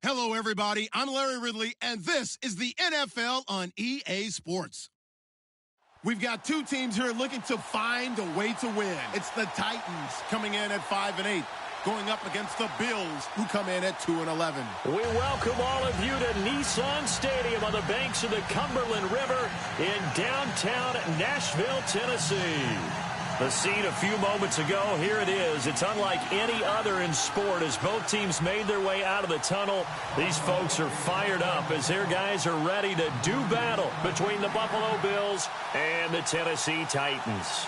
Hello, everybody. I'm Larry Ridley, and this is the NFL on EA Sports. We've got two teams here looking to find a way to win. It's the Titans coming in at 5-8, going up against the Bills, who come in at 2-11. We welcome all of you to Nissan Stadium on the banks of the Cumberland River in downtown Nashville, Tennessee. The scene a few moments ago, here it is. It's unlike any other in sport as both teams made their way out of the tunnel. These folks are fired up as their guys are ready to do battle between the Buffalo Bills and the Tennessee Titans.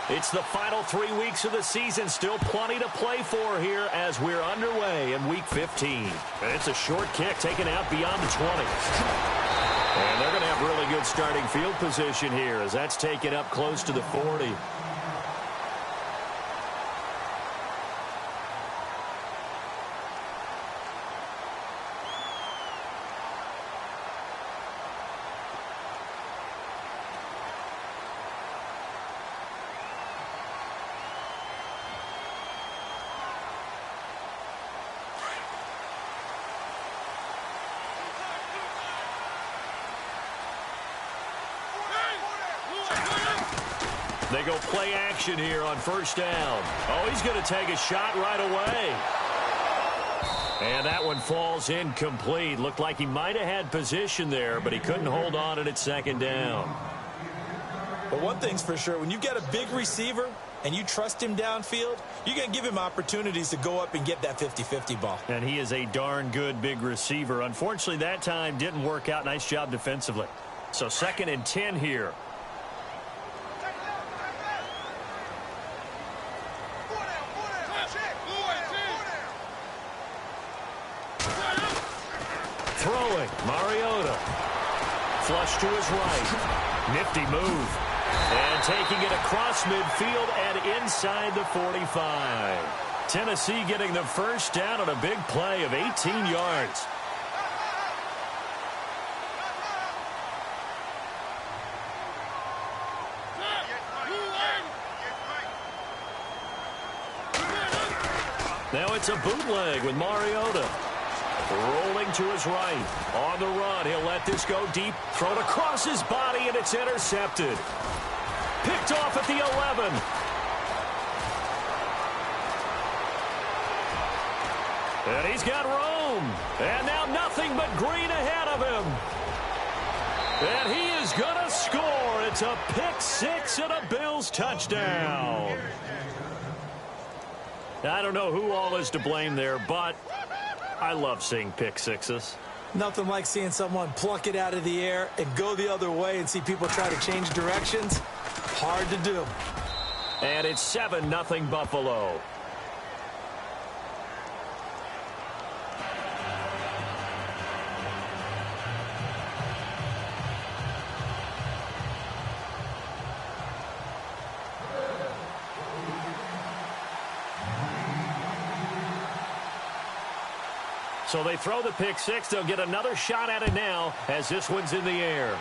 It's the final 3 weeks of the season. Still plenty to play for here as we're underway in Week 15. And it's a short kick taken out beyond the 20. And they're going to have really good starting field position here as that's taken up close to the 40. They go play action here on first down. Oh, he's going to take a shot right away. And that one falls incomplete. Looked like he might have had position there, but he couldn't hold on at second down. But one thing's for sure, when you get a big receiver and you trust him downfield, you're going to give him opportunities to go up and get that 50-50 ball. And he is a darn good big receiver. Unfortunately, that time didn't work out. Nice job defensively. So 2nd and 10 here. Throwing, Mariota. Flush to his right. Nifty move. And taking it across midfield and inside the 45. Tennessee getting the first down on a big play of 18 yards. Now it's a bootleg with Mariota. Rolling to his right. On the run. He'll let this go deep. Thrown across his body, and it's intercepted. Picked off at the 11. And he's got room. And now nothing but green ahead of him. And he is going to score. It's a pick six and a Bills touchdown. I don't know who all is to blame there, but I love seeing pick sixes. Nothing like seeing someone pluck it out of the air and go the other way and see people try to change directions. Hard to do. And it's 7-0 Buffalo. So they throw the pick six. They'll get another shot at it now as this one's in the air.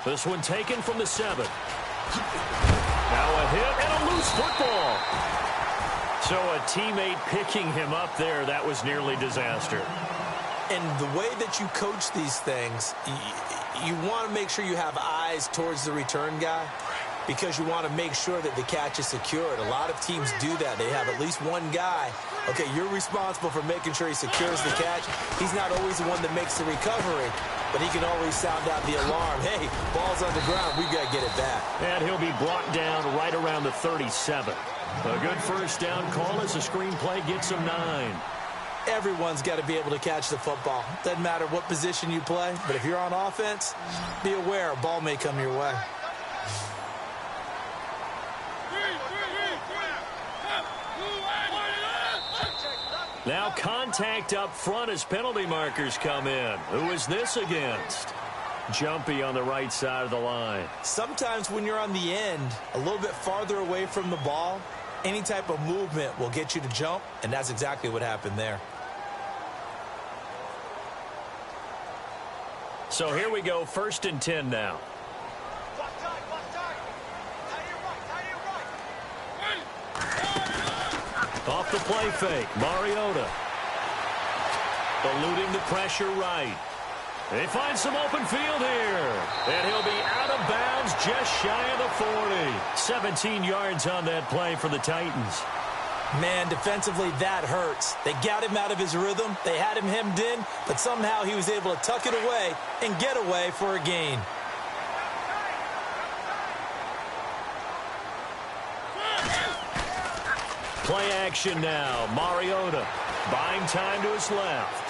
This one taken from the 7. Now a hit and a loose football. So a teammate picking him up there, that was nearly disaster. And the way that you coach these things, you want to make sure you have eyes towards the return guy because you want to make sure that the catch is secured. A lot of teams do that. They have at least one guy. Okay, you're responsible for making sure he secures the catch. He's not always the one that makes the recovery, but he can always sound out the alarm. Hey, ball's on the ground. We've got to get it back. And he'll be brought down right around the 37. A good first down call as the screenplay gets him 9. Everyone's got to be able to catch the football. Doesn't matter what position you play, but if you're on offense, be aware a ball may come your way. Now contact up front as penalty markers come in. Who is this against? Jumpy on the right side of the line. Sometimes when you're on the end, a little bit farther away from the ball, any type of movement will get you to jump, and that's exactly what happened there. So here we go, 1st and 10 now. Off the play fake, Mariota. eluding the pressure right. They find some open field here. And he'll be out of bounds just shy of the 40. 17 yards on that play for the Titans. Man, defensively, that hurts. They got him out of his rhythm. They had him hemmed in, but somehow he was able to tuck it away and get away for a gain. Play action now. Mariota buying time to his left.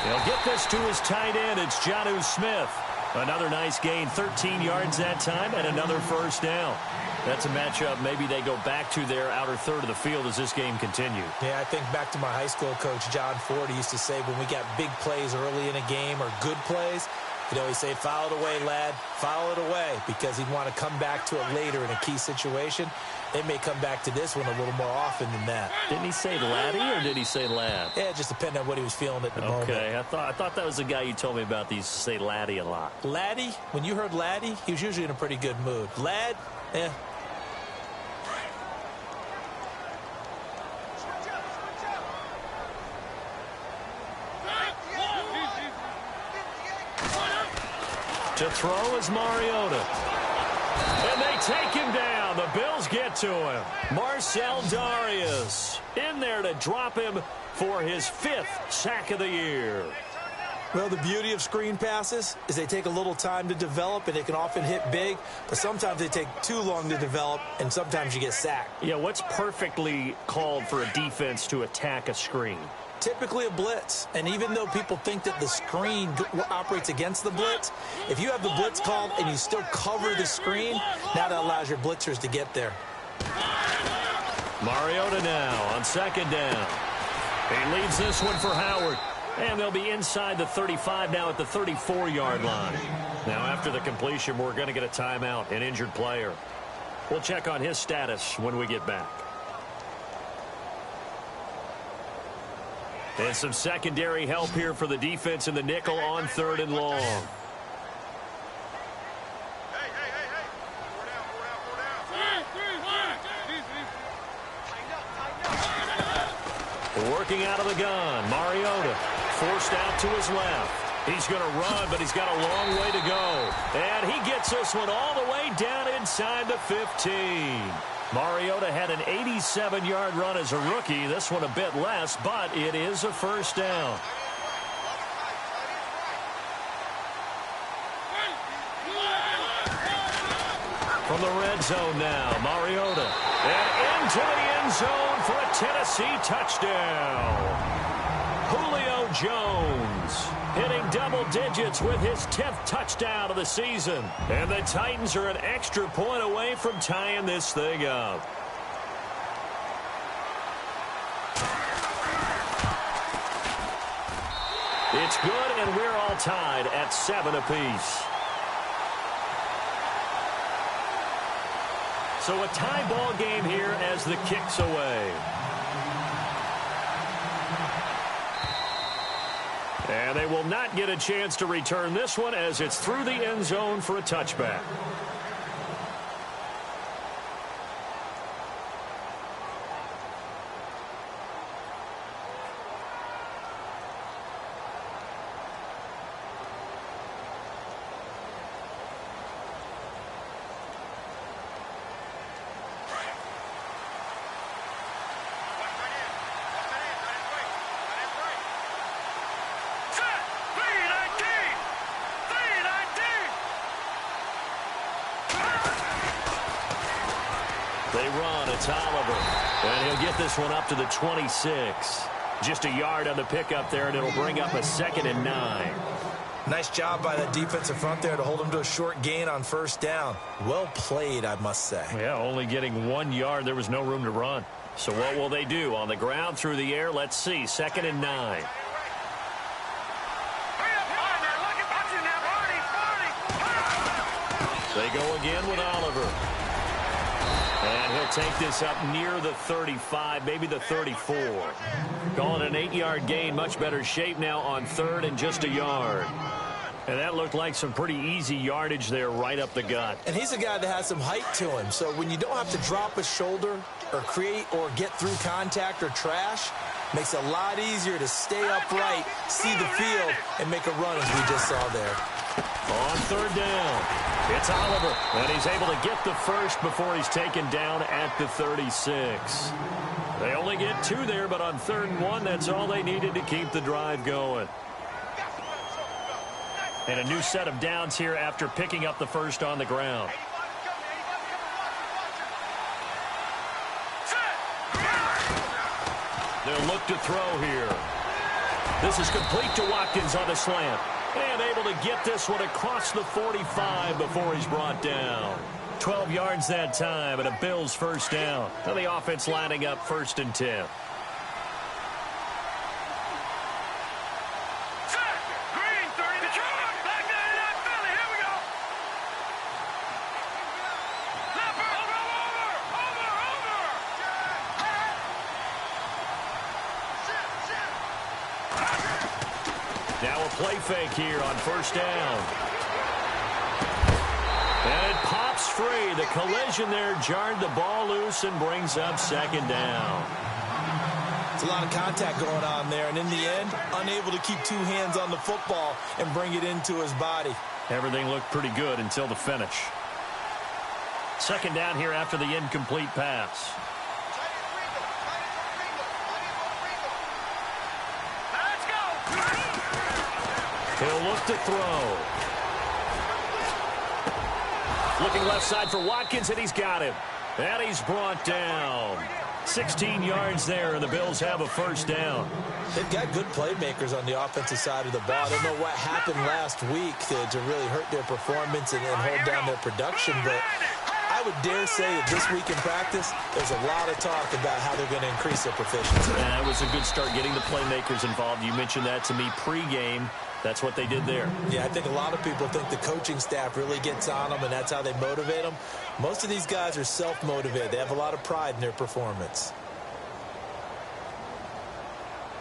He'll get this to his tight end. It's Jonnu Smith. Another nice gain, 13 yards that time, and another first down. That's a matchup maybe they go back to their outer third of the field as this game continues. Yeah, I think back to my high school coach, John Ford. He used to say when we got big plays early in a game or good plays, he'd always say, foul it away, lad, foul it away, because he'd want to come back to it later in a key situation. They may come back to this one a little more often than that. Didn't he say laddie or did he say lad? Yeah, it just depended on what he was feeling at the moment. Okay, I thought that was the guy you told me about. He used to say laddie a lot. Laddie, when you heard laddie, he was usually in a pretty good mood. Lad, eh. To throw is Mariota. And they take him down. The Bills get to him. Marcel Darius in there to drop him for his 5th sack of the year. Well, the beauty of screen passes is they take a little time to develop, and they can often hit big, but sometimes they take too long to develop, and sometimes you get sacked. Yeah, what's perfectly called for a defense to attack a screen? Typically a blitz, and even though people think that the screen operates against the blitz, if you have the blitz called and you still cover the screen, now that allows your blitzers to get there. Mariota now on second down. He leads this one for Howard, and they'll be inside the 35 now at the 34-yard line. Now after the completion, we're going to get a timeout, an injured player. We'll check on his status when we get back. And some secondary help here for the defense in the nickel on 3rd and long. Working out of the gun, Mariota forced out to his left. He's going to run, but he's got a long way to go. And he gets this one all the way down inside the 15. Mariota had an 87-yard run as a rookie. This one a bit less, but it is a first down. From the red zone now, Mariota. And into the end zone for a Tennessee touchdown. Julio Jones hitting double digits with his 10th touchdown of the season. And the Titans are an extra point away from tying this thing up. It's good, and we're all tied at 7 apiece. So a tie ball game here as the kick's away. And they will not get a chance to return this one as it's through the end zone for a touchback. They run. It's Oliver. And he'll get this one up to the 26. Just a yard on the pickup there, and it'll bring up a 2nd and 9. Nice job by the defensive front there to hold him to a short gain on first down. Well played, I must say. Yeah, only getting 1 yard. There was no room to run. So what will they do? On the ground, through the air, let's see. 2nd and 9. They go again with Oliver. And he'll take this up near the 35, maybe the 34. Calling an 8-yard gain, much better shape now on 3rd and just a yard. And that looked like some pretty easy yardage there right up the gut. And he's a guy that has some height to him. So when you don't have to drop a shoulder or create or get through contact or trash, Makes it a lot easier to stay upright, see the field, and make a run as we just saw there. On third down, it's Oliver, and he's able to get the first before he's taken down at the 36. They only get 2 there, but on 3rd and 1, that's all they needed to keep the drive going. And a new set of downs here after picking up the first on the ground. They'll look to throw here. This is complete to Watkins on the slant. And able to get this one across the 45 before he's brought down. 12 yards that time, and a Bills first down. Now the offense lining up 1st and 10. Now a play fake here on 1st down. And it pops free. The collision there jarred the ball loose and brings up 2nd down. It's a lot of contact going on there, and in the end, unable to keep 2 hands on the football and bring it into his body. Everything looked pretty good until the finish. 2nd down here after the incomplete pass. He'll look to throw. Looking left side for Watkins, and he's got him. And he's brought down. 16 yards there, and the Bills have a first down. They've got good playmakers on the offensive side of the ball. I don't know what happened last week to really hurt their performance and hold down their production, but I would dare say that this week in practice, there's a lot of talk about how they're going to increase their proficiency. Yeah, it was a good start getting the playmakers involved. You mentioned that to me pregame. That's what they did there. Yeah, I think a lot of people think the coaching staff really gets on them, and that's how they motivate them. Most of these guys are self-motivated. They have a lot of pride in their performance.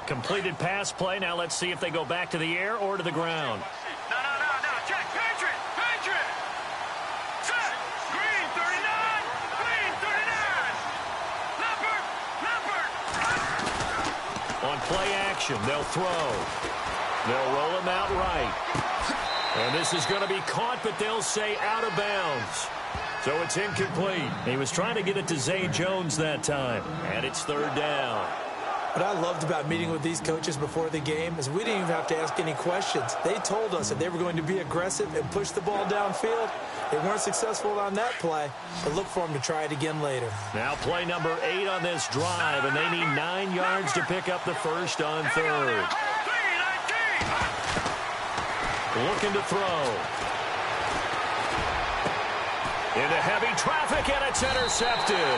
Completed pass play. Now let's see if they go back to the air or to the ground. No. Check. Patriot. Set. Green, 39. Green, 39. Leopard. On play action, they'll throw. They'll roll him out right. And this is going to be caught, but they'll say out of bounds. So it's incomplete. He was trying to get it to Zay Jones that time. And it's 3rd down. What I loved about meeting with these coaches before the game is we didn't even have to ask any questions. They told us that they were going to be aggressive and push the ball downfield. They weren't successful on that play, but look for them to try it again later. Now play number 8 on this drive, and they need 9 yards to pick up the first on 3rd. Looking to throw. Into heavy traffic, and it's intercepted.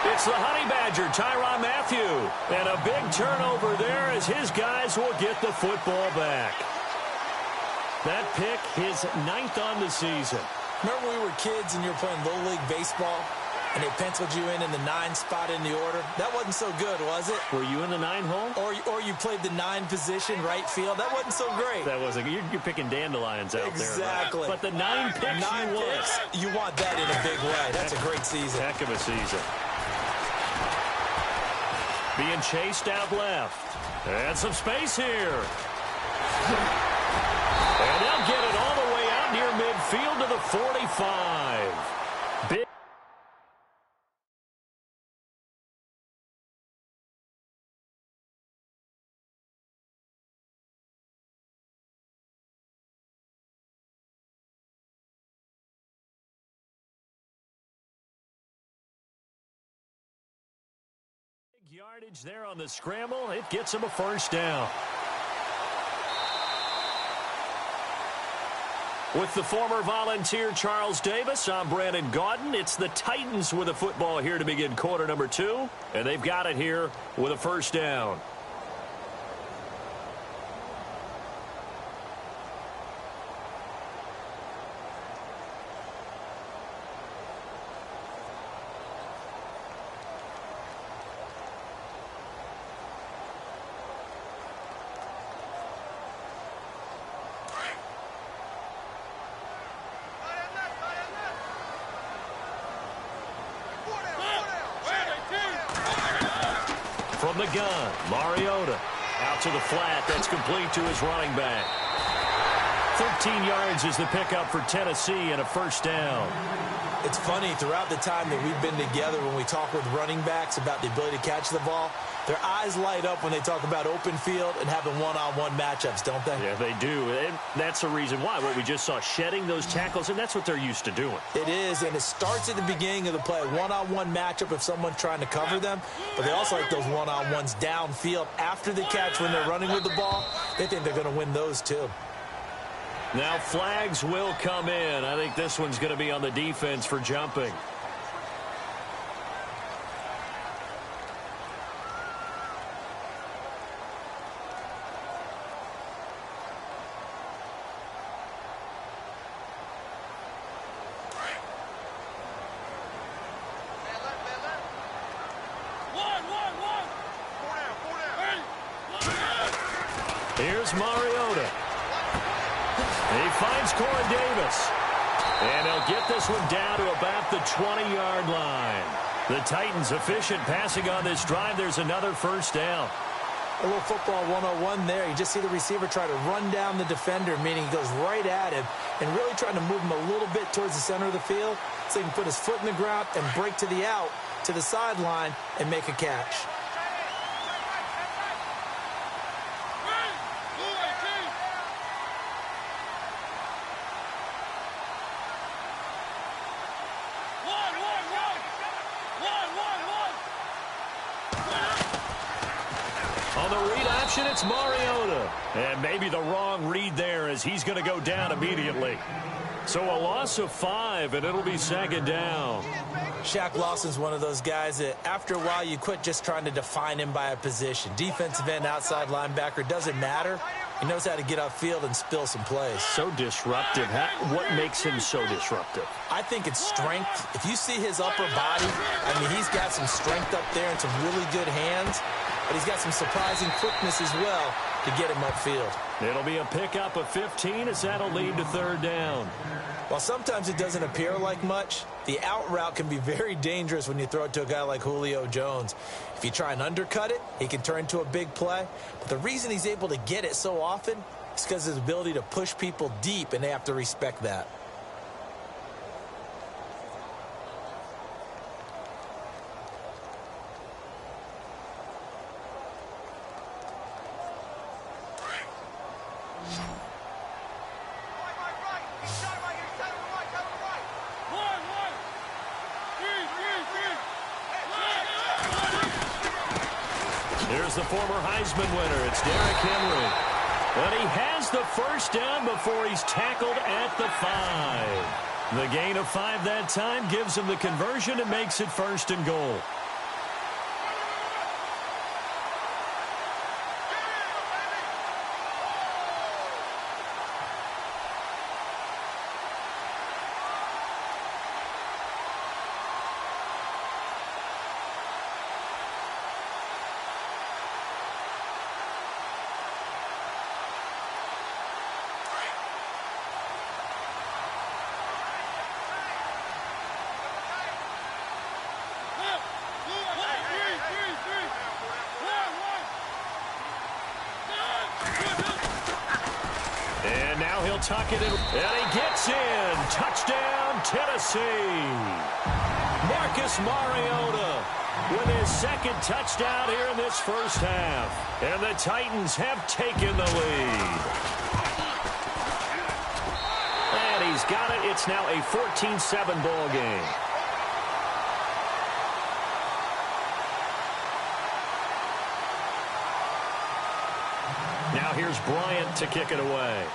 It's the Honey Badger, Tyrann Mathieu. And a big turnover there as his guys will get the football back. That pick, his 9th on the season. Remember when we were kids and you were playing Little League Baseball, and they penciled you in the 9 spot in the order? That wasn't so good, was it? Were you in the 9 hole? Or you played the 9 position, right field? That wasn't so great. That wasn't. You're picking dandelions out there. Exactly. Right? But the 9 picks 9 picks, you want that in a big way. That's a great season. Heck of a season. Being chased out left. And some space here. And they'll get it all the way out near midfield to the 45. Big. Yardage there on the scramble. It gets him a first down. With the former Volunteer Charles Davis, I'm Brandon Gaudin. It's the Titans with a football here to begin quarter number 2. And they've got it here with a first down. From the gun. Mariota out to the flat. That's complete to his running back. 13 yards is the pickup for Tennessee and a first down. It's funny, throughout the time that we've been together, when we talk with running backs about the ability to catch the ball, their eyes light up when they talk about open field and having one-on-one matchups, don't they? Yeah, they do. And that's the reason why. What we just saw, shedding those tackles, and that's what they're used to doing. It is, and it starts at the beginning of the play. One-on-one matchup if someone's trying to cover them, but they also like those one-on-ones downfield after the catch when they're running with the ball. They think they're going to win those too. Now flags will come in. I think this one's going to be on the defense for jumping. Here's Mariota. He finds Corey Davis. And he'll get this one down to about the 20-yard line. The Titans efficient passing on this drive. There's another first down. A little football 101 there. You just see the receiver try to run down the defender, meaning he goes right at him and really trying to move him a little bit towards the center of the field so he can put his foot in the ground and break to the out, to the sideline, and make a catch. On the read option, it's Mariota. And maybe the wrong read there as he's going to go down immediately. So a loss of 5, and it'll be second down. Shaq Lawson's one of those guys that after a while you quit just trying to define him by a position. Defensive end, outside linebacker, doesn't matter. He knows how to get upfield and spill some plays. So disruptive. What makes him so disruptive? I think it's strength. If you see his upper body, I mean, he's got some strength up there and some really good hands. But he's got some surprising quickness as well to get him upfield. It'll be a pickup of 15 as that'll lead to third down. While sometimes it doesn't appear like much, the out route can be very dangerous when you throw it to a guy like Julio Jones. If you try and undercut it, he can turn into a big play. But the reason he's able to get it so often is because of his ability to push people deep, and they have to respect that. Here's the former Heisman winner. It's Derrick Henry. But he has the first down before he's tackled at the 5. The gain of 5 that time gives him the conversion and makes it first and goal. And now he'll tuck it in, and he gets in. Touchdown, Tennessee. Marcus Mariota with his second touchdown here in this first half. And the Titans have taken the lead. And he's got it. It's now a 14-7 ball game. Now here's Bryant to kick it away.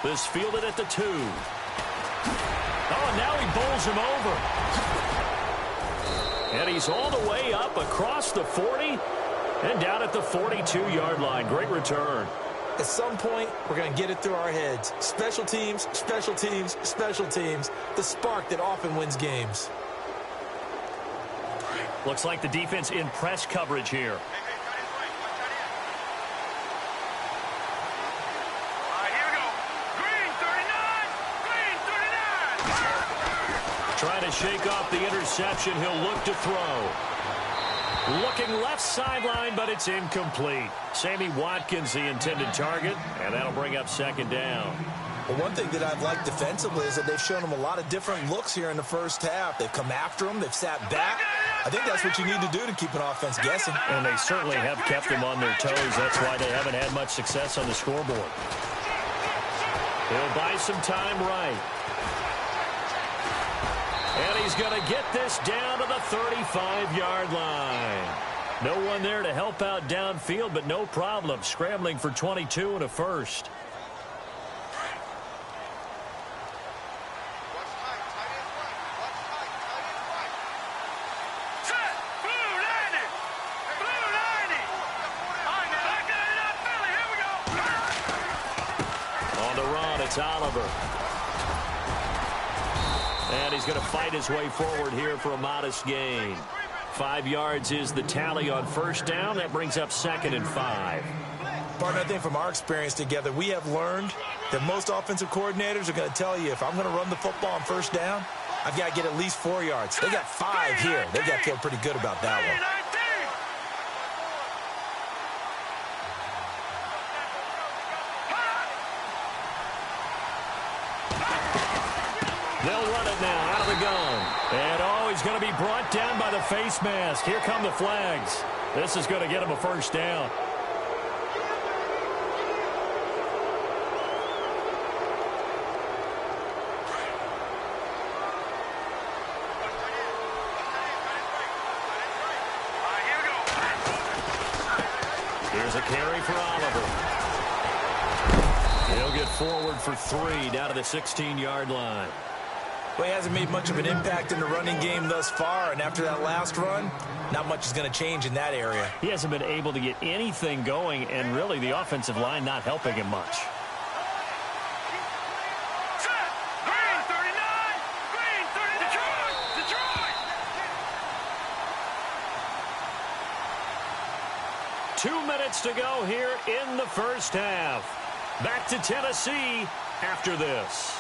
This fielded at the 2. Oh, and now he bowls him over. And he's all the way up across the 40 and down at the 42-yard line. Great return. At some point, we're going to get it through our heads. Special teams, special teams, special teams. The spark that often wins games. Looks like the defense in press coverage here. Trying to shake off the interception. He'll look to throw. Looking left sideline, but it's incomplete. Sammy Watkins, the intended target, and that'll bring up second down. Well, one thing that I've liked defensively is that they've shown him a lot of different looks here in the first half. They've come after him. They've sat back. I think that's what you need to do to keep an offense guessing. And they certainly have kept them on their toes. That's why they haven't had much success on the scoreboard. He'll buy some time right. And he's going to get this down to the 35-yard line. No one there to help out downfield, but no problem. Scrambling for 22 and a first. On the run, it's Oliver. And he's going to fight his way forward here for a modest gain. 5 yards is the tally on first down. That brings up 2nd and 5. Partner, I think from our experience together, we have learned that most offensive coordinators are going to tell you, if I'm going to run the football on first down, I've got to get at least 4 yards. They got 5 here. They've got to feel pretty good about that one. They'll run it now out of the gun. And, he's going to be brought down by the face mask. Here come the flags. This is going to get him a first down. Here's a carry for Oliver. He'll get forward for 3 down to the 16-yard line. Well, he hasn't made much of an impact in the running game thus far, and after that last run, not much is going to change in that area. He hasn't been able to get anything going, and really the offensive line not helping him much. Green 39! Green 30! Detroit! Detroit! 2 minutes to go here in the first half. Back to Tennessee after this.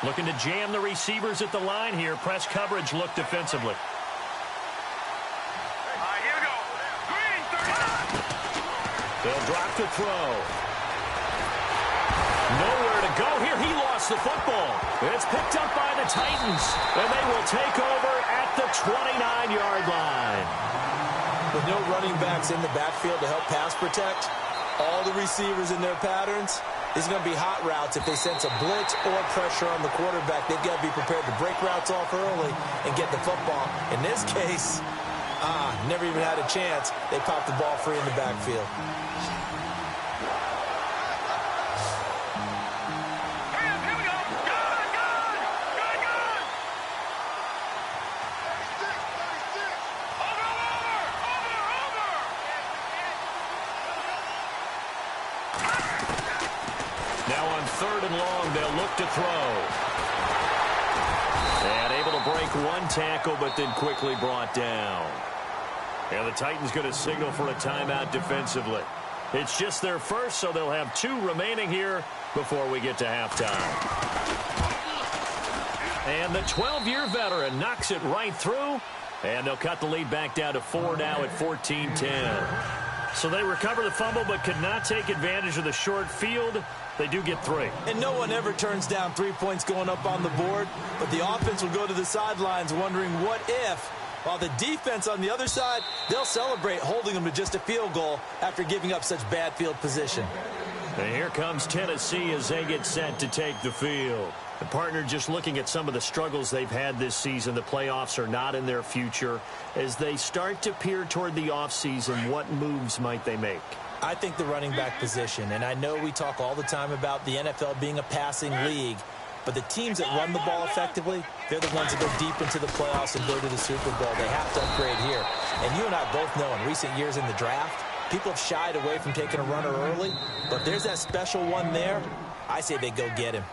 Looking to jam the receivers at the line here. Press coverage look defensively. Here we go. Green 39! They'll drop to throw. Nowhere to go here. He lost the football. It's picked up by the Titans. And they will take over at the 29-yard line. With no running backs in the backfield to help pass protect, all the receivers in their patterns, it's going to be hot routes. If they sense a blitz or pressure on the quarterback, they've got to be prepared to break routes off early and get the football. In this case, never even had a chance. They popped the ball free in the backfield. Here we go. Good, good! Good, good! Now on 3rd and long, they'll look to throw. And able to break one tackle, but then quickly brought down. And the Titans going to signal for a timeout defensively. It's just their first, so they'll have 2 remaining here before we get to halftime. And the 12-year veteran knocks it right through, and they'll cut the lead back down to 4 now at 14-10. So they recover the fumble but could not take advantage of the short field. They do get 3. And no one ever turns down 3 points going up on the board, but the offense will go to the sidelines wondering what if, while the defense on the other side, they'll celebrate holding them to just a field goal after giving up such bad field position. And here comes Tennessee as they get set to take the field. The partner just looking at some of the struggles they've had this season. The playoffs are not in their future. As they start to peer toward the offseason, what moves might they make? I think the running back position, and I know we talk all the time about the NFL being a passing league, but the teams that run the ball effectively, they're the ones that go deep into the playoffs and go to the Super Bowl. They have to upgrade here. And you and I both know in recent years in the draft, people have shied away from taking a runner early, but if there's that special one there, I say they go get him.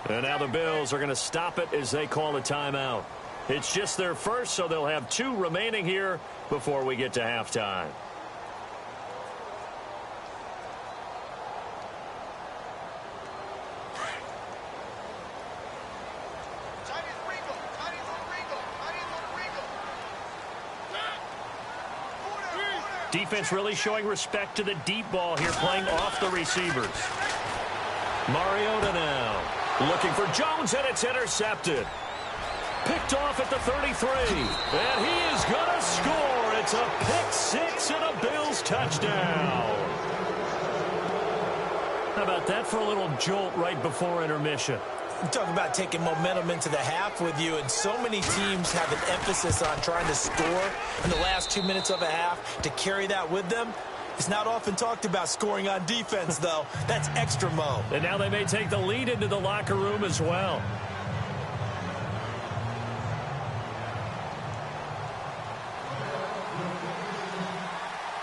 And now the Bills are going to stop it as they call a timeout. It's just their first, so they'll have 2 remaining here before we get to halftime. Defense really showing respect to the deep ball here, playing off the receivers. Mariota now looking for Jones, and it's intercepted. Picked off at the 33, and he is going to score. It's a pick six and a Bills touchdown. How about that for a little jolt right before intermission? Talk about taking momentum into the half with you, and so many teams have an emphasis on trying to score in the last 2 minutes of a half to carry that with them. It's not often talked about scoring on defense, though. That's extra mo. And now they may take the lead into the locker room as well.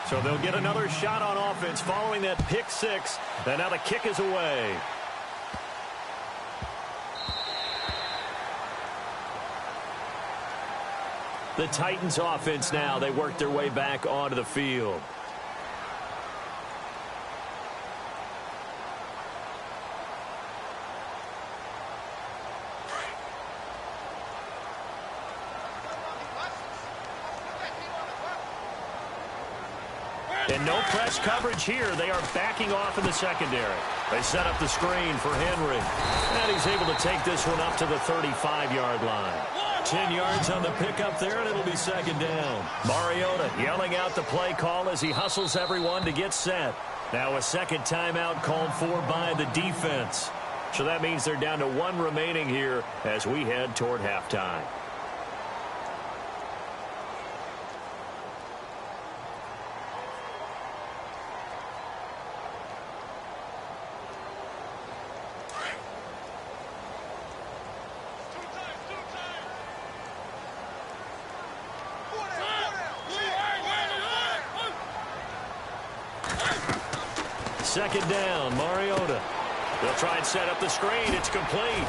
So they'll get another shot on offense following that pick six. And now the kick is away. The Titans offense now, they work their way back onto the field. And no press coverage here. They are backing off in the secondary. They set up the screen for Henry. And he's able to take this one up to the 35-yard line. 10 yards on the pickup there, and it'll be second down. Mariota yelling out the play call as he hustles everyone to get set. Now a second timeout called for by the defense. So that means they're down to one remaining here as we head toward halftime. Second down, Mariota. They'll try and set up the screen. It's complete.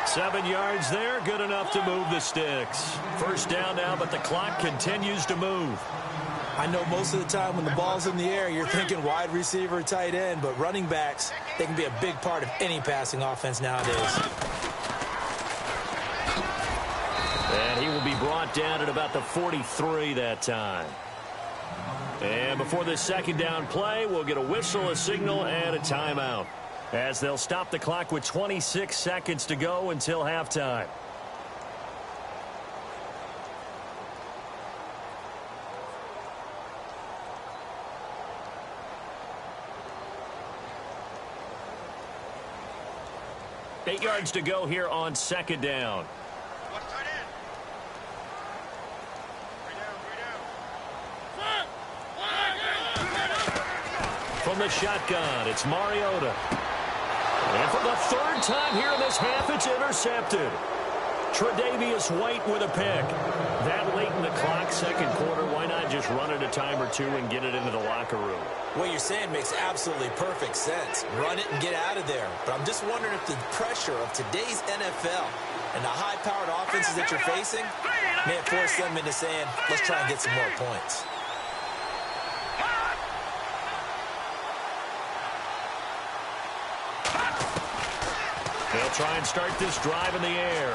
7 yards there, good enough to move the sticks. First down now, but the clock continues to move. I know most of the time when the ball's in the air, you're thinking wide receiver, tight end, but running backs, they can be a big part of any passing offense nowadays. And he will be brought down at about the 43 that time. And before this second down play, we'll get a whistle, a signal, and a timeout, as they'll stop the clock with 26 seconds to go until halftime. Eight yards to go here on second down. From the shotgun, it's Mariota. And for the third time here in this half, it's intercepted. Tre'Davious White with a pick. That late in the clock, second quarter, why not just run it a time or two and get it into the locker room? What you're saying makes absolutely perfect sense. Run it and get out of there. But I'm just wondering if the pressure of today's NFL and the high-powered offenses that you're facing may have forced them into saying, let's try and get some more points. They'll try and start this drive in the air.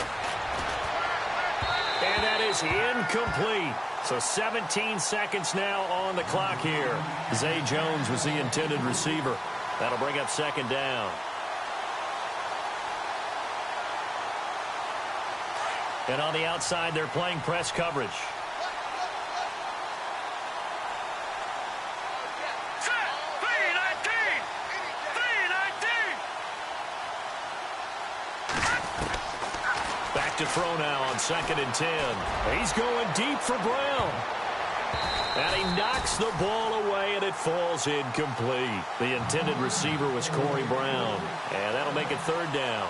And that is incomplete. So 17 seconds now on the clock here. Zay Jones was the intended receiver. That'll bring up second down. And on the outside, they're playing press coverage. To throw now on 2nd and 10. He's going deep for Brown. And he knocks the ball away, and it falls incomplete. The intended receiver was Corey Brown. And that'll make it third down.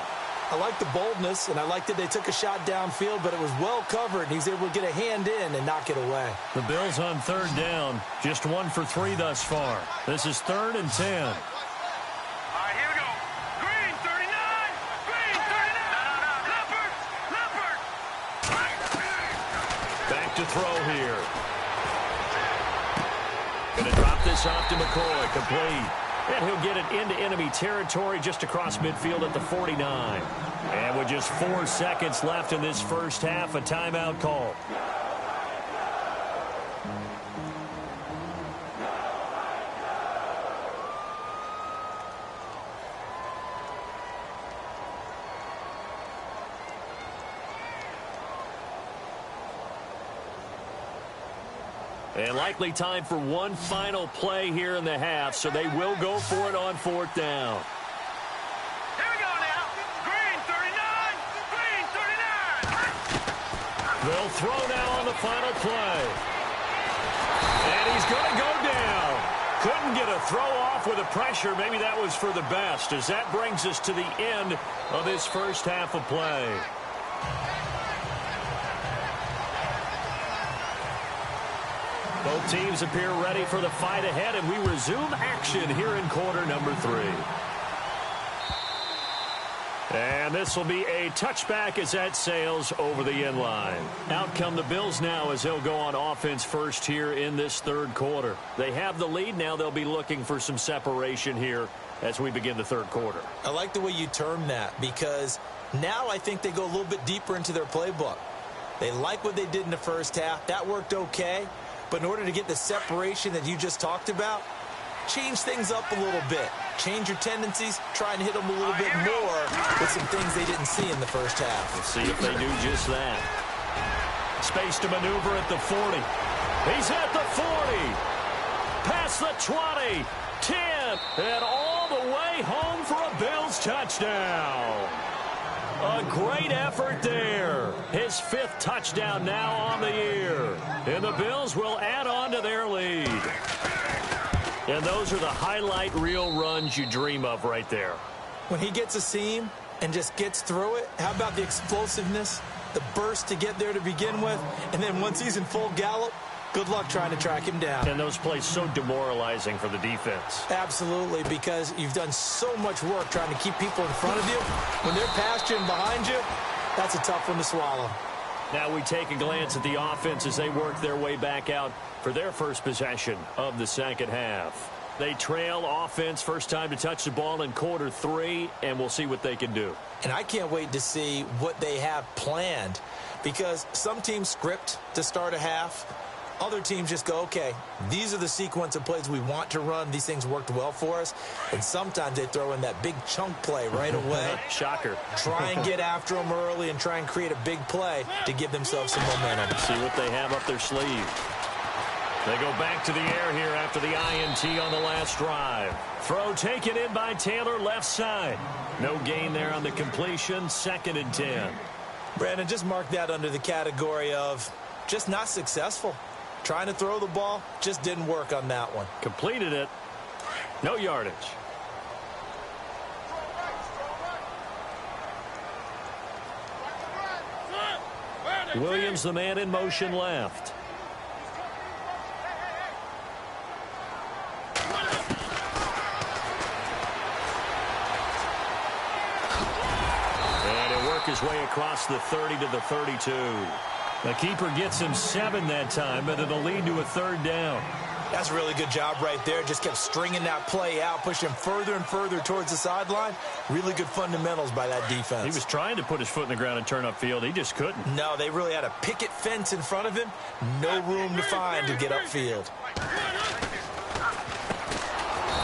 I like the boldness, and I like that they took a shot downfield, but it was well covered. He's able to get a hand in and knock it away. The Bills on third down. Just 1 for 3 thus far. This is 3rd and 10. To throw here. Going to drop this off to McCoy, complete. And he'll get it into enemy territory just across midfield at the 49. And with just 4 seconds left in this first half, a timeout call. And likely time for one final play here in the half, so they will go for it on 4th down. Here we go now. Green 39. Green 39. They'll throw now on the final play. And he's going to go down. Couldn't get a throw off with the pressure. Maybe that was for the best, as that brings us to the end of this first half of play. Both teams appear ready for the fight ahead, and we resume action here in quarter number 3. And this will be a touchback as that sails over the end line. Out come the Bills now as they'll go on offense first here in this third quarter. They have the lead now. They'll be looking for some separation here as we begin the third quarter. I like the way you term that, because now I think they go a little bit deeper into their playbook. They like what they did in the first half. That worked okay. But in order to get the separation that you just talked about, change things up a little bit. Change your tendencies, try and hit them a little bit more with some things they didn't see in the first half. Let's see if they do just that. Space to maneuver at the 40. He's at the 40. Past the 20. 10. And all the way home for a Bills touchdown. A great effort there. His 5th touchdown now on the year. And the Bills will add on to their lead. And those are the highlight reel runs you dream of right there. When he gets a seam and just gets through it, how about the explosiveness, the burst to get there to begin with, and then once he's in full gallop, good luck trying to track him down. And those plays so demoralizing for the defense. Absolutely, because you've done so much work trying to keep people in front of you. When they're past you and behind you, that's a tough one to swallow. Now we take a glance at the offense as they work their way back out for their first possession of the second half. They trail offense, first time to touch the ball in quarter 3, and we'll see what they can do. And I can't wait to see what they have planned, because some teams script to start a half. Other teams just go, okay, these are the sequence of plays we want to run. These things worked well for us. And sometimes they throw in that big chunk play right away. Shocker. Try and get after them early and try and create a big play to give themselves some momentum. See what they have up their sleeve. They go back to the air here after the INT on the last drive. Throw taken in by Taylor, left side. No gain there on the completion, 2nd and 10. Brandon, just mark that under the category of just not successful. Trying to throw the ball, just didn't work on that one. Completed it. No yardage. Williams, the man in motion left. And he'll work his way across the 30 to the 32. The keeper gets him 7 that time, but it'll lead to a 3rd down. That's a really good job right there. Just kept stringing that play out, pushing him further and further towards the sideline. Really good fundamentals by that defense. He was trying to put his foot in the ground and turn upfield. He just couldn't. No, they really had a picket fence in front of him. No room to find to get upfield.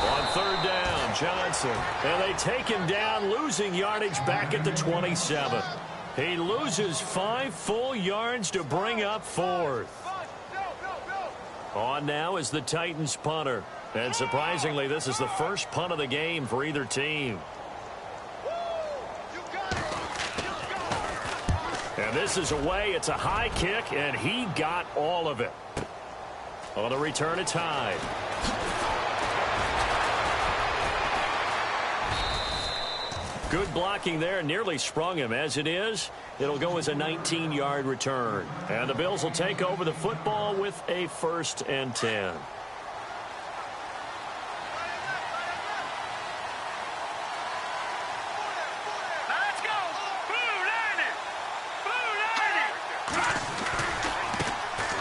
On 3rd down, Johnson. And they take him down, losing yardage back at the 27. He loses 5 full yards to bring up 4th. On now is the Titans punter. And surprisingly, this is the first punt of the game for either team. And this is away. It's a high kick, and he got all of it. On the return, it's Hyde. Good blocking there, nearly sprung him. As it is, it'll go as a 19-yard return. And the Bills will take over the football with a 1st and 10. Let's go. Blue Lightning. Blue Lightning.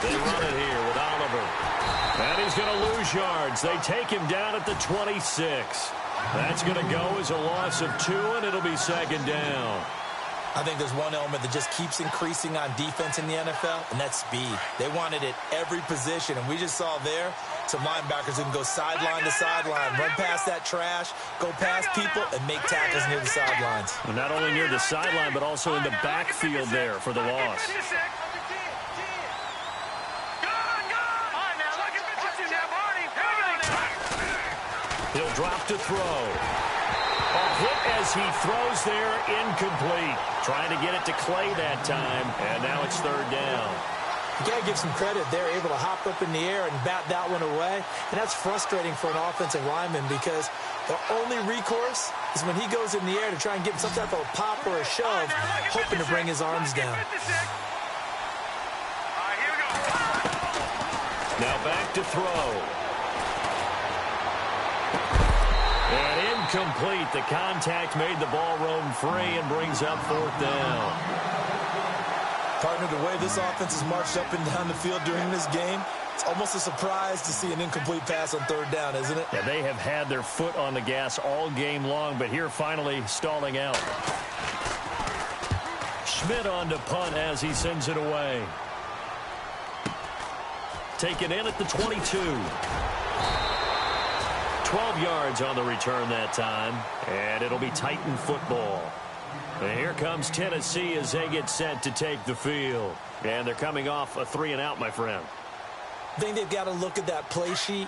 They run it here with Oliver. And he's going to lose yards. They take him down at the 26. That's going to go as a loss of 2, and it'll be 2nd down. I think there's one element that just keeps increasing on defense in the NFL, and that's speed. They want it at every position, and we just saw there some linebackers who can go sideline to sideline, run past that trash, go past people, and make tackles near the sidelines. And not only near the sideline, but also in the backfield there for the loss. Go on, go on. All right, now. He'll drop to throw. A hit as he throws there, incomplete. Trying to get it to Clay that time, and now it's third down. You got to give some credit. They're able to hop up in the air and bat that one away, and that's frustrating for an offensive lineman because the only recourse is when he goes in the air to try and get some type of a pop or a shove, hoping to bring his arms down. Now back to throw. And incomplete. The contact made the ball roam free and brings up fourth down. Partner, the way this offense has marched up and down the field during this game, it's almost a surprise to see an incomplete pass on third down, isn't it? Yeah, they have had their foot on the gas all game long, but here finally stalling out. Schmidt on to punt as he sends it away. Taken in at the 22. 12 yards on the return that time, and it'll be Titan football. And here comes Tennessee as they get set to take the field. And they're coming off a 3-and-out, my friend. I think they've got to look at that play sheet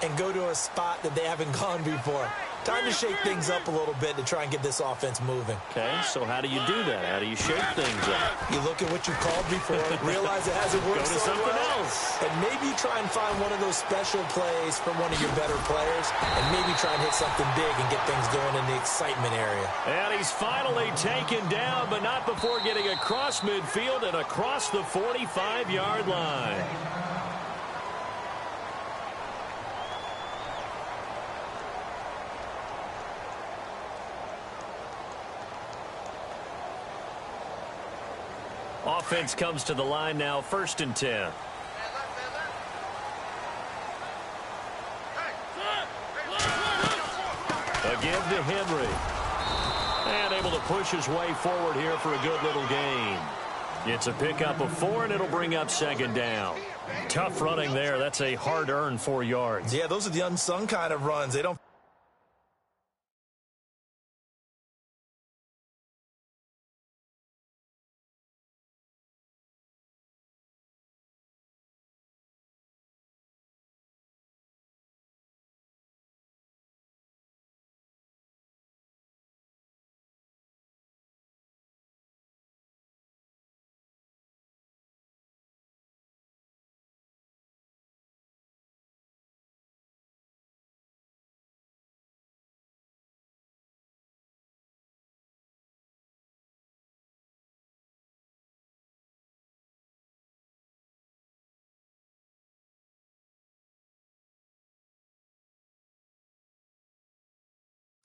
and go to a spot that they haven't gone before. Time to shake things up a little bit to try and get this offense moving. Okay, so how do you do that? How do you shake things up? You look at what you called before, realize it hasn't worked Go to so something well, else. and maybe try and find one of those special plays from one of your better players, and maybe try and hit something big and get things going in the excitement area. And he's finally taken down, but not before getting across midfield and across the 45-yard line. Offense comes to the line now, 1st and 10. A give to Henry. And able to push his way forward here for a good little gain. It's a pickup of 4, and it'll bring up 2nd down. Tough running there. That's a hard-earned 4 yards. Yeah, those are the unsung kind of runs. They don't.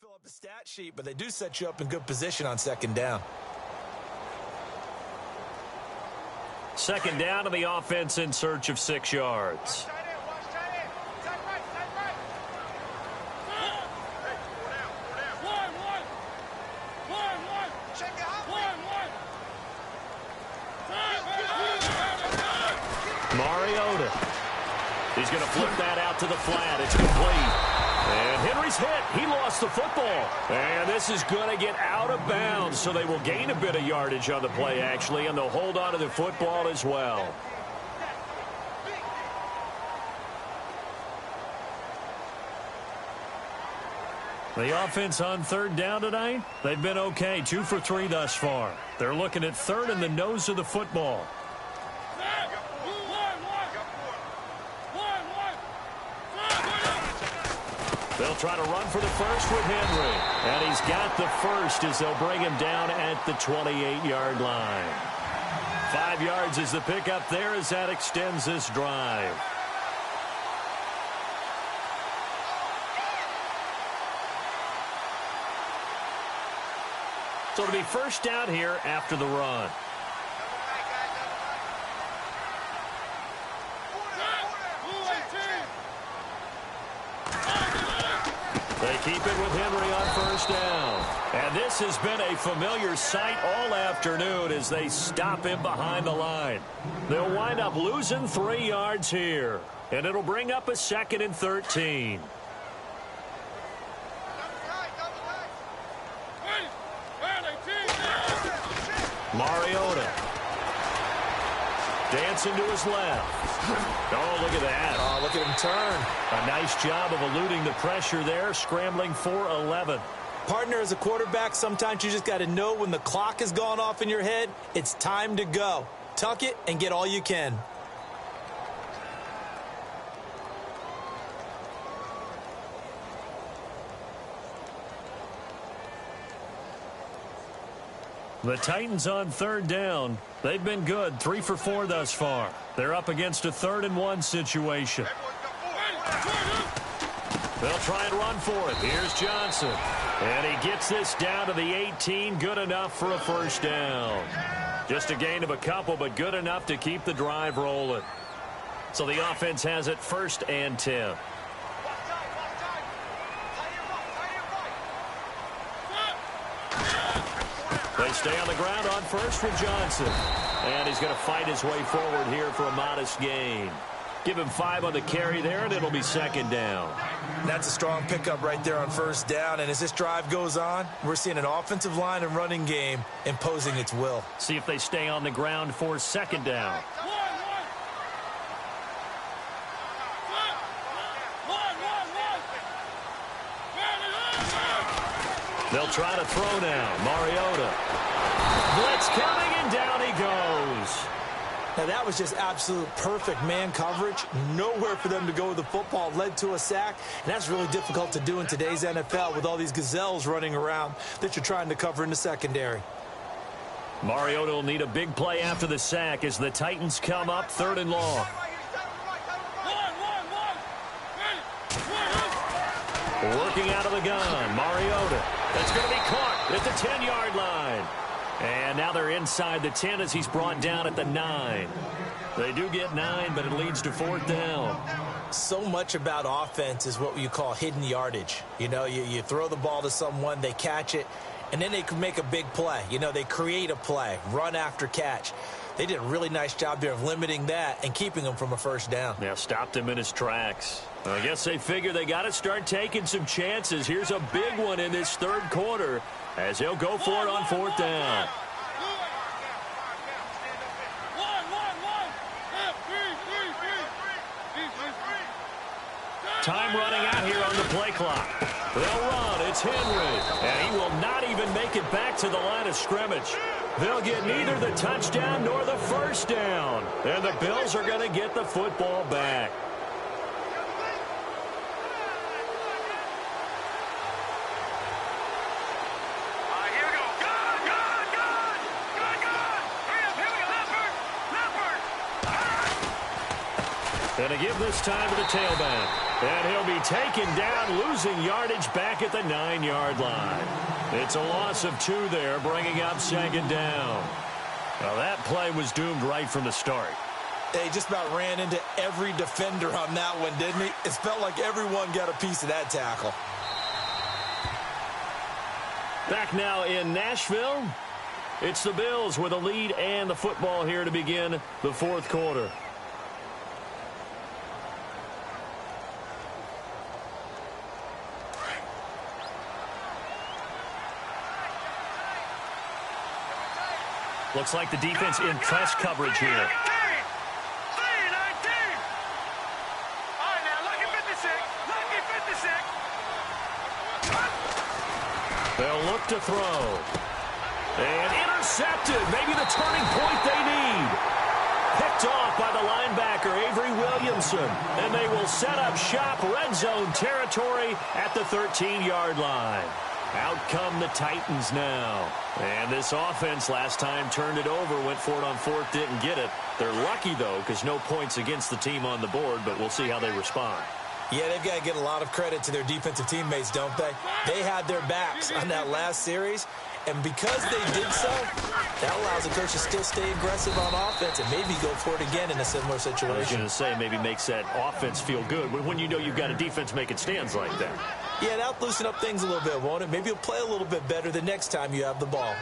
Fill up a stat sheet, but they do set you up in good position on 2nd down. 2nd down to the offense in search of 6 yards. Mariota. He's going to flip that out to the flat. It's complete. And Henry's hit. He lost the football. And this is going to get out of bounds, so they will gain a bit of yardage on the play, actually, and they'll hold on to the football as well. The offense on 3rd down tonight, they've been okay. 2 for 3 thus far. They're looking at 3rd in the nose of the football. They'll try to run for the first with Henry. And he's got the first as they'll bring him down at the 28-yard line. 5 yards is the pickup there as that extends this drive. So it'll be first down here after the run. They keep it with Henry on 1st down. And this has been a familiar sight all afternoon as they stop him behind the line. They'll wind up losing 3 yards here. And it'll bring up a 2nd and 13. Mariota. Dancing to his left. Oh, look at that. Oh, look at him turn. A nice job of eluding the pressure there, scrambling for 11. Partner, as a quarterback, sometimes you just got to know when the clock has gone off in your head, it's time to go. Tuck it and get all you can. The Titans on third down. They've been good, 3 for 4 thus far. They're up against a 3rd-and-1 situation. They'll try and run for it. Here's Johnson. And he gets this down to the 18. Good enough for a first down. Just a gain of a couple, but good enough to keep the drive rolling. So the offense has it 1st and 10. They stay on the ground on first with Johnson. And he's going to fight his way forward here for a modest gain. Give him 5 on the carry there, and it'll be 2nd down. That's a strong pickup right there on first down. And as this drive goes on, we're seeing an offensive line and running game imposing its will. See if they stay on the ground for 2nd down. They'll try to throw now. Mariota. Blitz coming, and down he goes. Now, that was just absolute perfect man coverage. Nowhere for them to go with the football. Led to a sack, and that's really difficult to do in today's NFL with all these gazelles running around that you're trying to cover in the secondary. Mariota will need a big play after the sack as the Titans come up 3rd and long. Working out of the gun, Mariota. That's going to be caught at the 10-yard line. And now they're inside the 10 as he's brought down at the 9. They do get 9, but it leads to 4th down. So much about offense is what you call hidden yardage. You know, you throw the ball to someone, they catch it, and then they can make a big play. You know, they create a play, run after catch. They did a really nice job there of limiting that and keeping him from a first down. Yeah, stopped him in his tracks. I guess they figure they got to start taking some chances. Here's a big one in this 3rd quarter as he'll go for it on 4th down. Time running out here on the play clock. They'll run. It's Henry. And he will not even make it back to the line of scrimmage. They'll get neither the touchdown nor the first down. And the Bills are going to get the football back. And to give this time to the tailback. And he'll be taken down, losing yardage back at the 9-yard line. It's a loss of 2 there, bringing up 2nd down. Well, that play was doomed right from the start. He just about ran into every defender on that one, didn't he? It felt like everyone got a piece of that tackle. Back now in Nashville. It's the Bills with a lead and the football here to begin the 4th quarter. Looks like the defense in press coverage here. They'll look to throw. And intercepted. Maybe the turning point they need. Picked off by the linebacker, Avery Williamson. And they will set up shop, red zone territory at the 13-yard line. Out come the Titans now. And this offense last time turned it over, went for it on 4th, didn't get it. They're lucky, though, because no points against the team on the board, but we'll see how they respond. Yeah, they've got to get a lot of credit to their defensive teammates, don't they? They had their backs on that last series, and because they did so, that allows the coach to still stay aggressive on offense and maybe go for it again in a similar situation. I was going to say, maybe makes that offense feel good when you know you've got a defense making stands like that. Yeah, that'll loosen up things a little bit, won't it? Maybe you'll play a little bit better the next time you have the ball.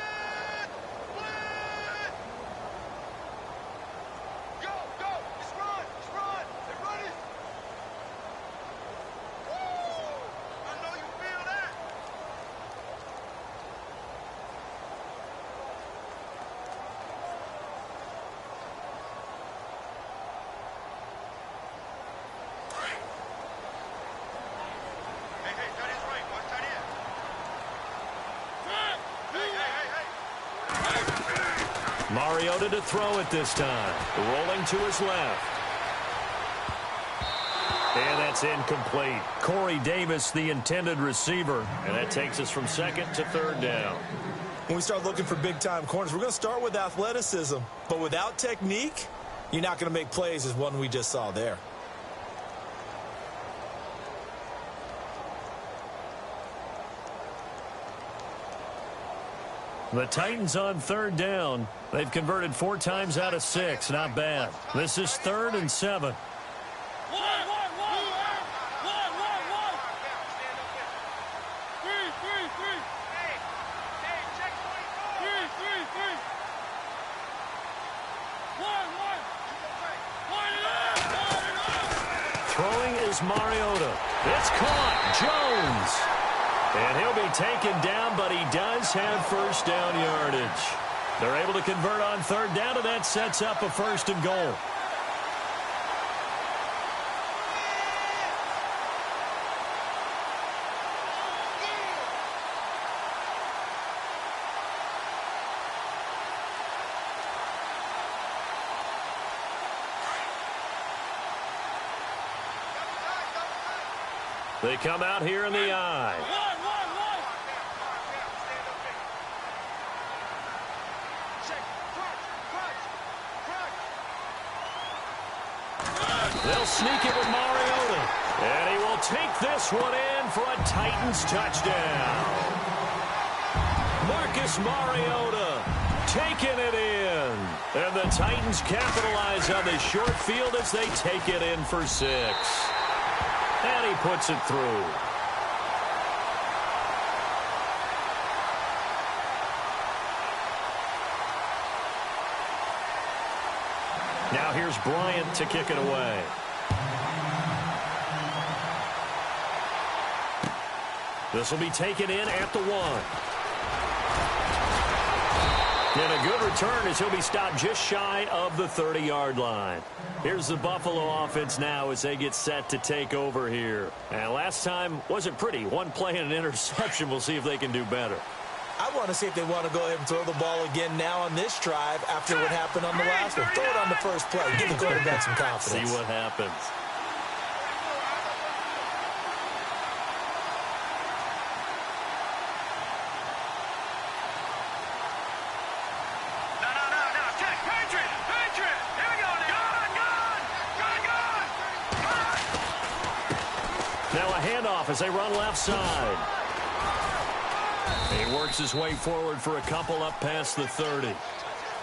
Mariota to throw it this time. Rolling to his left. And that's incomplete. Corey Davis, the intended receiver. And that takes us from second to third down. When we start looking for big-time corners, we're going to start with athleticism. But without technique, you're not going to make plays as one we just saw there. The Titans on third down. They've converted 4 times out of 6. Not bad. This is 3rd and 7. Throwing is Mariota. It's caught. Jones. And he'll be taken down, but he does have first down yardage. They're able to convert on third down, and that sets up a 1st and goal. They come out here in the eye. They'll sneak it with Mariota. And he will take this one in for a Titans touchdown. Marcus Mariota taking it in. And the Titans capitalize on this short field as they take it in for 6. And he puts it through. Now here's Bryant to kick it away. This will be taken in at the 1. And a good return as he'll be stopped just shy of the 30-yard line. Here's the Buffalo offense now as they get set to take over here. And last time wasn't pretty. One play and an interception. We'll see if they can do better. I want to see if they want to go ahead and throw the ball again now on this drive after what happened on the last one. Throw it on the first play. Give the quarterback some confidence. See what happens. Now a handoff as they run left side. He works his way forward for a couple up past the 30.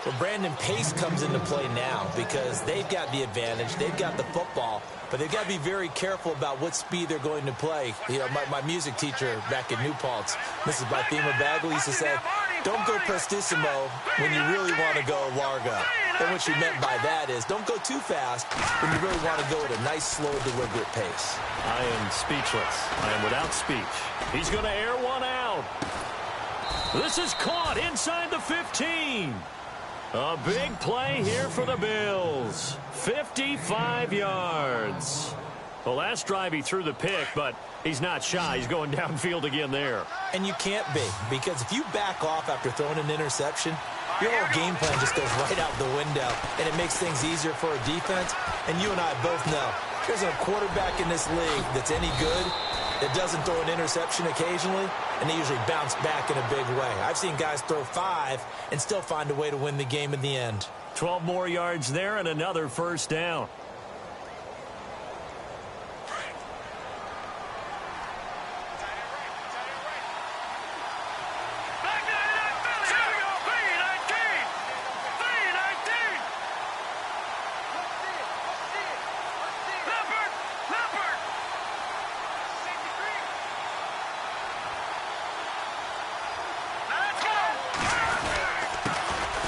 Well, Brandon, pace comes into play now because they've got the advantage. They've got the football, but they've got to be very careful about what speed they're going to play. You know, my music teacher back at New Paltz, Mrs. Bythema Bagley, used to say, don't go prestissimo when you really want to go largo. And what she meant by that is don't go too fast when you really want to go at a nice, slow, deliberate pace. I am speechless. I am without speech. He's going to air one out. This is caught inside the 15. A big play here for the Bills. 55 yards. The last drive he threw the pick, but he's not shy. He's going downfield again there. And you can't be, because if you back off after throwing an interception, your whole game plan just goes right out the window, and it makes things easier for a defense. And you and I both know there's a quarterback in this league that's any good that doesn't throw an interception occasionally, and they usually bounce back in a big way. I've seen guys throw 5 and still find a way to win the game in the end. 12 more yards there and another first down.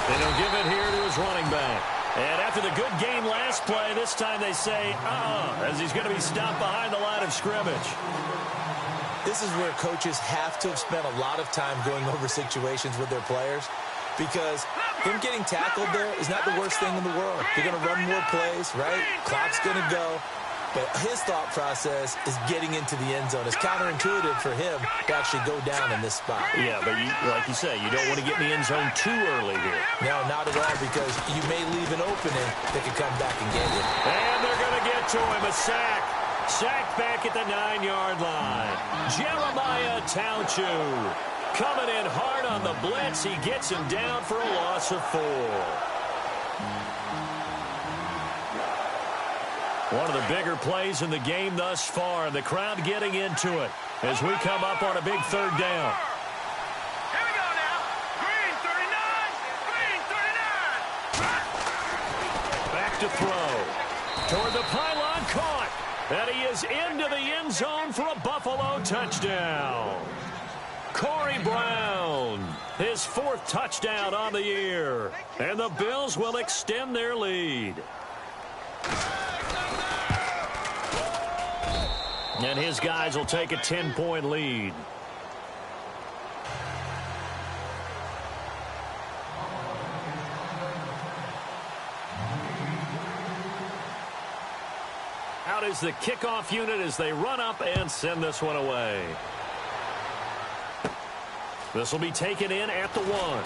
They don't give it here to his running back. And after the good game last play, this time they say, as he's going to be stopped behind the line of scrimmage. This is where coaches have to have spent a lot of time going over situations with their players, because him getting tackled there is not the worst thing in the world. They're going to run more plays, right? Clock's going to go. But his thought process is getting into the end zone. It's counterintuitive for him to actually go down in this spot. Yeah, but like you say, you don't want to get in the end zone too early here. No, not at all, because you may leave an opening that could come back and get you. And they're going to get to him. A sack. Sacked back at the 9-yard line. Jeremiah Tauchu coming in hard on the blitz. He gets him down for a loss of 4. One of the bigger plays in the game thus far. The crowd getting into it as we come up on a big 3rd down. Here we go now. Green 39. Green 39. Back to throw. Toward the pylon, caught. And he is into the end zone for a Buffalo touchdown. Corey Brown, his 4th touchdown on the year. And the Bills will extend their lead. And his guys will take a 10-point lead. Out is the kickoff unit as they run up and send this one away. This will be taken in at the 1.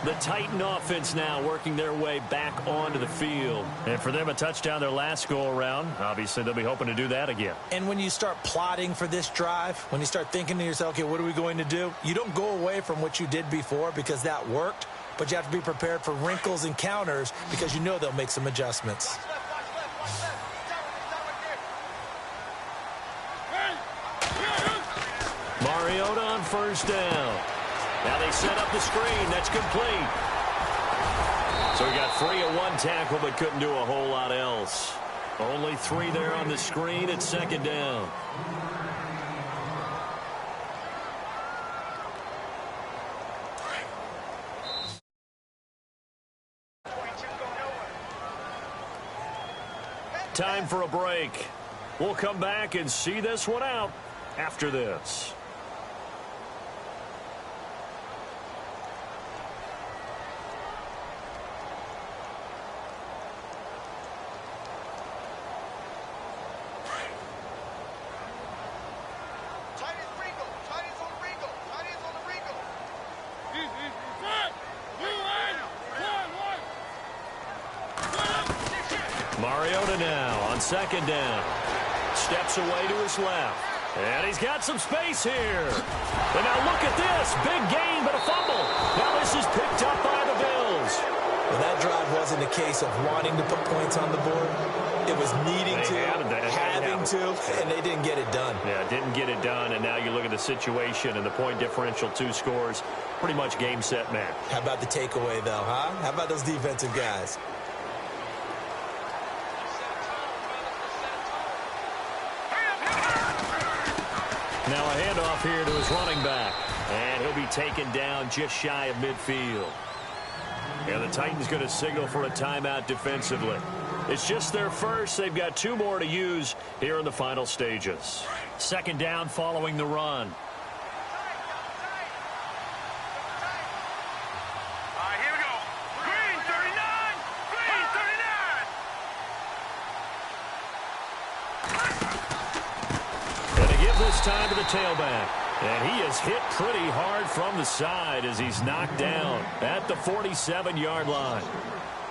The Titan offense now working their way back onto the field. And for them, a touchdown their last go-around. Obviously, they'll be hoping to do that again. And when you start plotting for this drive, when you start thinking to yourself, okay, what are we going to do? You don't go away from what you did before because that worked, but you have to be prepared for wrinkles and counters because you know they'll make some adjustments. Mariota on 1st down. Now they set up the screen. That's complete. So he got free of 1 tackle but couldn't do a whole lot else. Only 3 there on the screen at 2nd down. Time for a break. We'll come back and see this one out after this. Mariota now on 2nd down. Steps away to his left. And he's got some space here. And now look at this. Big gain, but a fumble. Now this is picked up by the Bills. Well, that drive wasn't a case of wanting to put points on the board. It was needing having to, and they didn't get it done. Yeah, didn't get it done, and now you look at the situation and the point differential, 2 scores, pretty much game, set, match. How about the takeaway, though, huh? How about those defensive guys? Now a handoff here to his running back. And he'll be taken down just shy of midfield. And the Titans going to signal for a timeout defensively. It's just their first. They've got 2 more to use here in the final stages. 2nd down following the run. All right, here we go. Green 39. Green 39. And they give this time to the tailback. And he is hit pretty hard from the side as he's knocked down at the 47-yard line.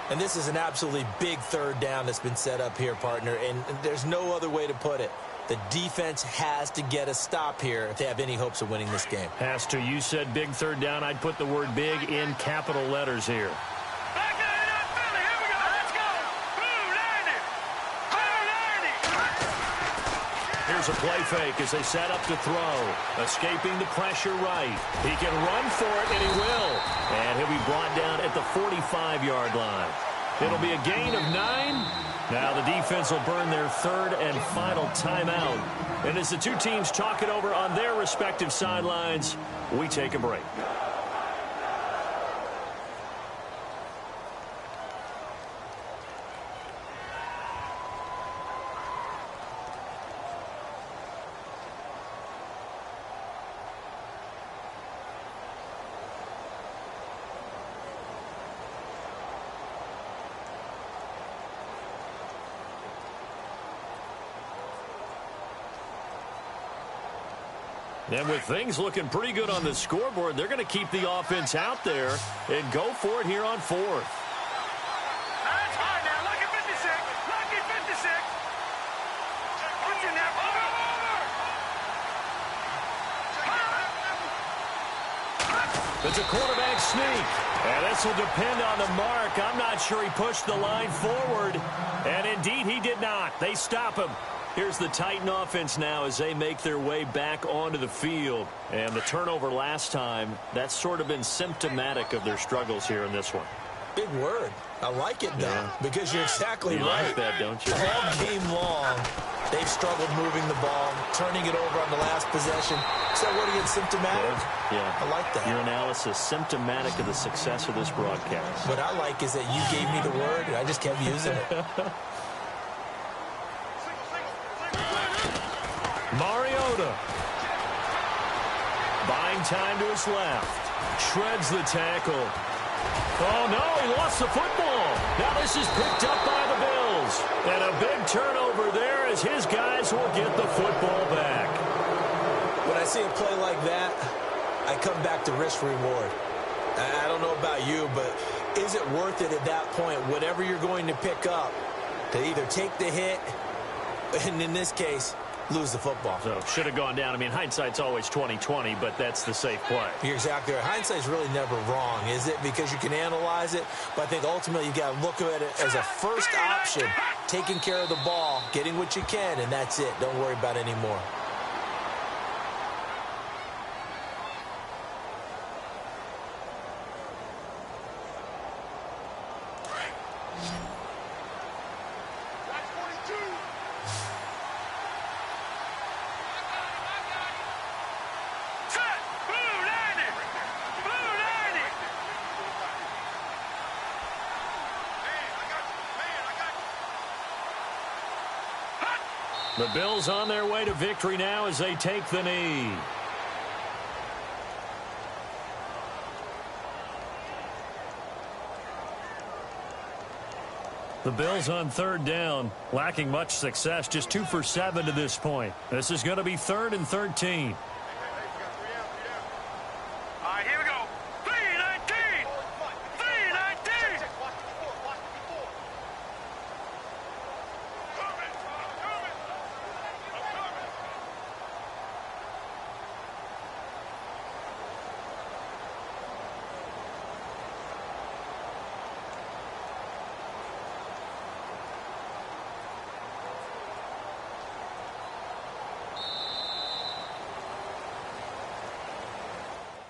And this is an absolutely big 3rd down that's been set up here, partner, and there's no other way to put it. The defense has to get a stop here if they have any hopes of winning this game. Has to. You said big 3rd down. I'd put the word big in capital letters here. Back in it, Philly. Here we go. Let's go. Blue 90. Blue 90. Here's a play fake as they set up to throw. Escaping the pressure right. He can run for it, and he will. And he'll be brought down at the 45-yard line. It'll be a gain of 9. Now the defense will burn their 3rd and final timeout. And as the 2 teams talk it over on their respective sidelines, we take a break. And with things looking pretty good on the scoreboard, they're going to keep the offense out there and go for it here on fourth. That's high now. Lucky 56. Lucky 56. What's in there? Over. It's a quarterback sneak. And this will depend on the mark. I'm not sure he pushed the line forward. And indeed, he did not. They stop him. Here's the Titan offense now as they make their way back onto the field. And the turnover last time, that's sort of been symptomatic of their struggles here in this one. Big word. I like it, though, because you're exactly right. Like that, don't you? All game long, they've struggled moving the ball, turning it over on the last possession. So what are you, symptomatic? Yeah. I like that. Your analysis, symptomatic of the success of this broadcast. What I like is that you gave me the word, and I just kept using it. Mariota. Buying time to his left. Shreds the tackle. Oh, no, he lost the football. Now this is picked up by the Bills. And a big turnover there as his guys will get the football back. When I see a play like that, I come back to risk-reward. I don't know about you, but is it worth it at that point, whatever you're going to pick up, to either take the hit, and in this case, lose the football? So should have gone down. I mean, hindsight's always 20/20, but that's the safe play. You're exactly right. Hindsight's really never wrong, is it? Because you can analyze it, but I think ultimately you got to look at it as a first option, taking care of the ball, getting what you can, and that's it. Don't worry about it anymore. The Bills on their way to victory now as they take the knee. The Bills on third down, lacking much success, just 2 for 7 to this point. This is going to be 3rd and 13. All right, here we go. 3-19. 3-19.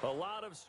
A lot of